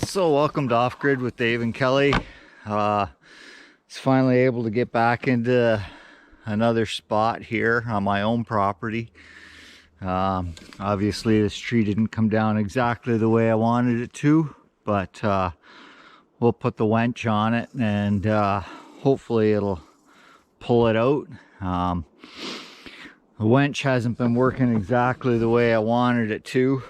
So welcome to Off Grid with Dave and Kelly. It's finally able to get back into another spot here on my own property. Obviously this tree didn't come down exactly the way I wanted it to, but we'll put the winch on it and hopefully it'll pull it out. The winch hasn't been working exactly the way I wanted it to.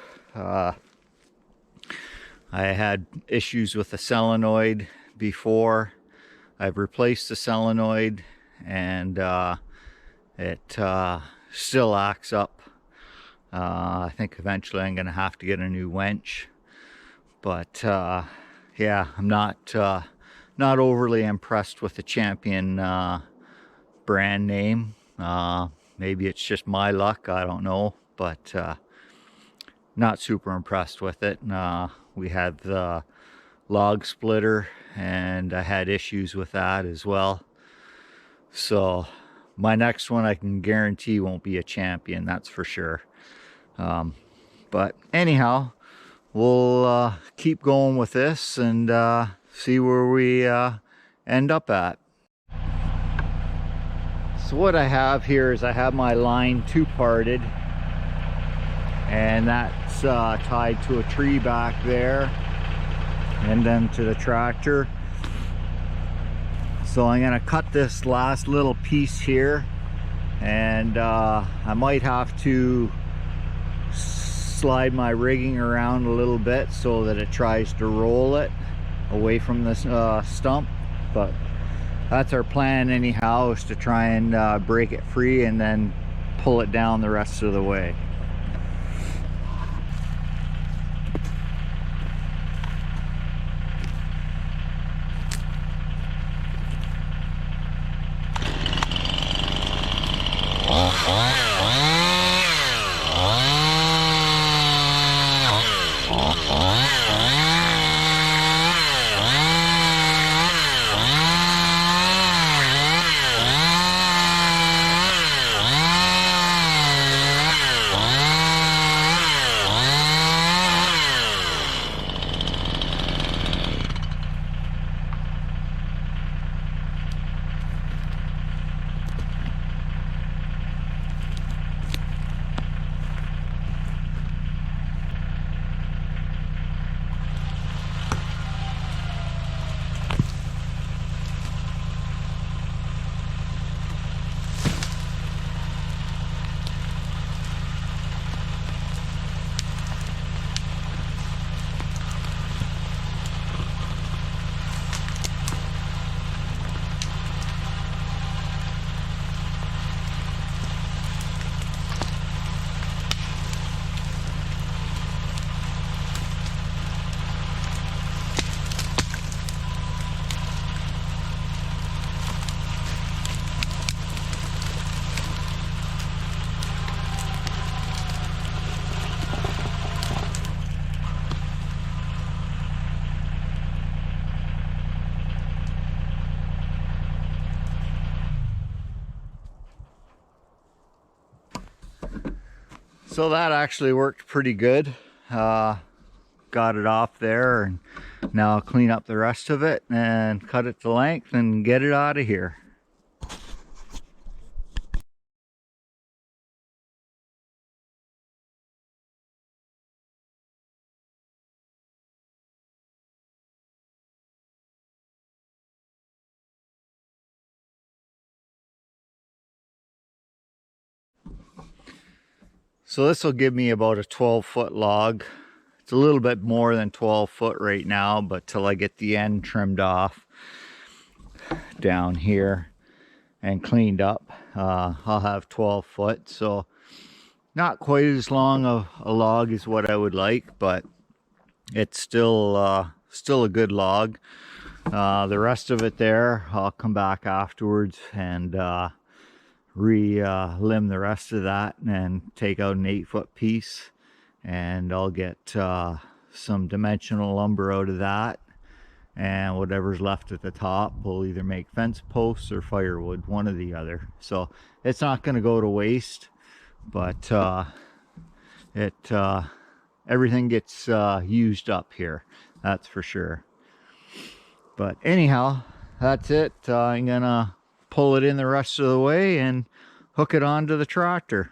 I had issues with the solenoid before. I've replaced the solenoid and it still acts up. I think eventually I'm gonna have to get a new winch, but yeah, I'm not overly impressed with the Champion brand name. Maybe it's just my luck, I don't know, but not super impressed with it. We had the log splitter and I had issues with that as well. So my next one I can guarantee won't be a Champion, that's for sure. But anyhow, we'll keep going with this and see where we end up at. So what I have here is I have my line two-parted, and that's tied to a tree back there and then to the tractor. So I'm gonna cut this last little piece here, and I might have to slide my rigging around a little bit so that it tries to roll it away from this stump, but that's our plan anyhow, is to try and break it free and then pull it down the rest of the way. So that actually worked pretty good. Got it off there, and now I'll clean up the rest of it and cut it to length and get it out of here. So this will give me about a 12-foot log. It's a little bit more than 12 foot right now, but till I get the end trimmed off down here and cleaned up, I'll have 12 foot. So not quite as long of a log as what I would like, but it's still a good log. The rest of it there, I'll come back afterwards and limb the rest of that and take out an 8-foot piece, and I'll get some dimensional lumber out of that, and whatever's left at the top will either make fence posts or firewood, one or the other. So it's not going to go to waste, but everything gets used up here. That's for sure. But anyhow, that's it. I'm gonna pull it in the rest of the way and hook it onto the tractor.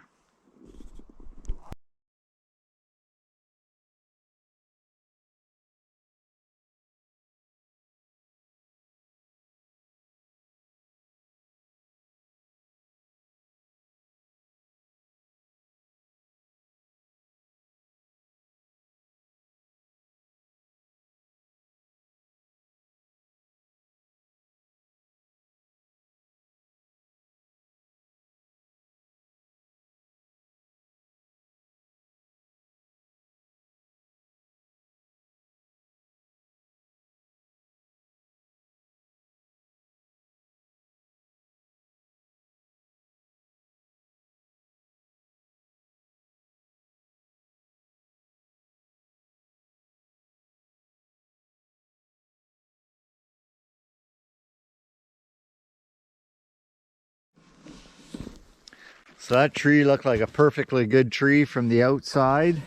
So that tree looked like a perfectly good tree from the outside,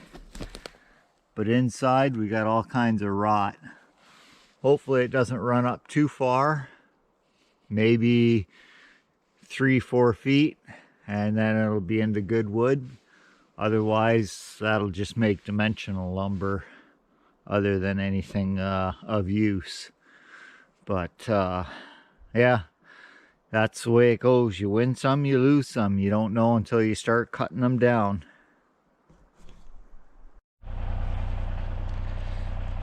but inside we got all kinds of rot. Hopefully it doesn't run up too far, maybe 3-4 feet, and then it'll be into good wood. Otherwise that'll just make dimensional lumber other than anything of use. But yeah, that's the way it goes. You win some, you lose some. You don't know until you start cutting them down.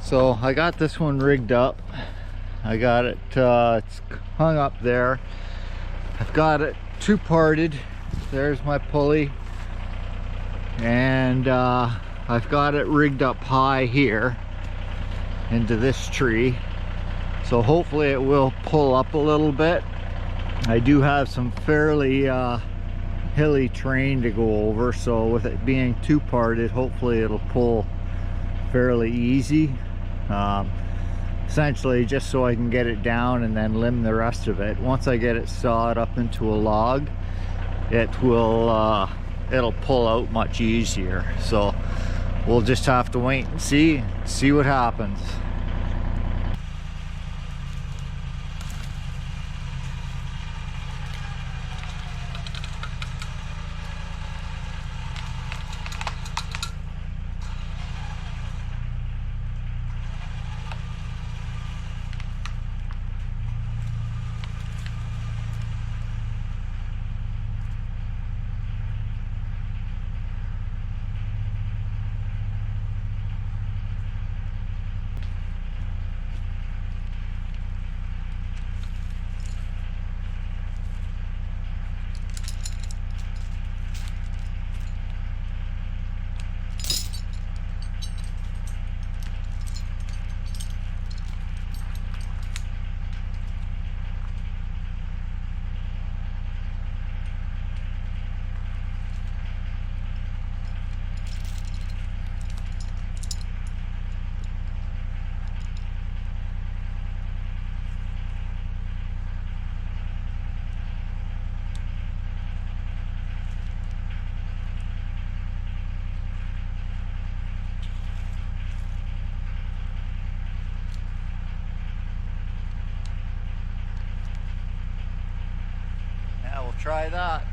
So I got this one rigged up. I got it, it's hung up there. I've got it two-parted. There's my pulley. And I've got it rigged up high here into this tree. So hopefully it will pull up a little bit. I do have some fairly hilly terrain to go over, so with it being two-parted, hopefully it'll pull fairly easy. Essentially just so I can get it down and then limb the rest of it. Once I get it sawed up into a log, it will it'll pull out much easier. So we'll just have to wait and see what happens. Yeah, we'll try that.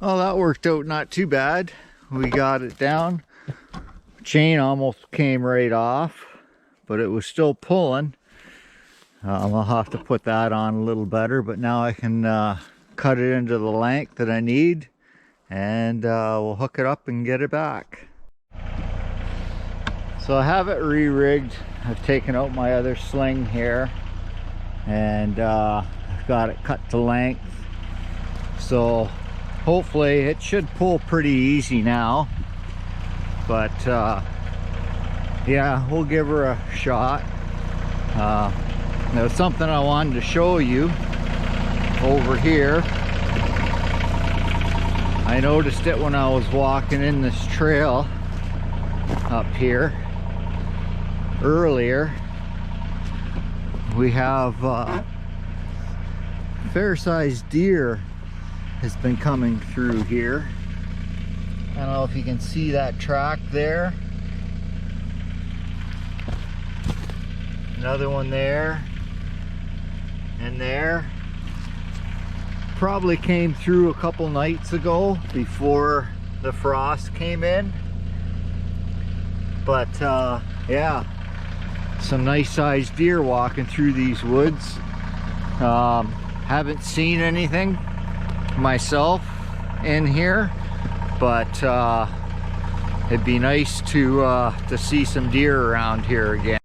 Well, that worked out not too bad. We got it down. Chain almost came right off, but it was still pulling. I'll have to put that on a little better, but now I can cut it into the length that I need, and we'll hook it up and get it back. So I have it re-rigged. I've taken out my other sling here, and I've got it cut to length. So hopefully it should pull pretty easy now. But yeah, we'll give her a shot. Now something I wanted to show you over here. I noticed it when I was walking in this trail up here earlier. We have fair-sized deer has been coming through here. I don't know if you can see that track there. Another one there and there. Probably came through a couple nights ago before the frost came in. But yeah, some nice sized deer walking through these woods. Haven't seen anything myself in here, but it'd be nice to see some deer around here again.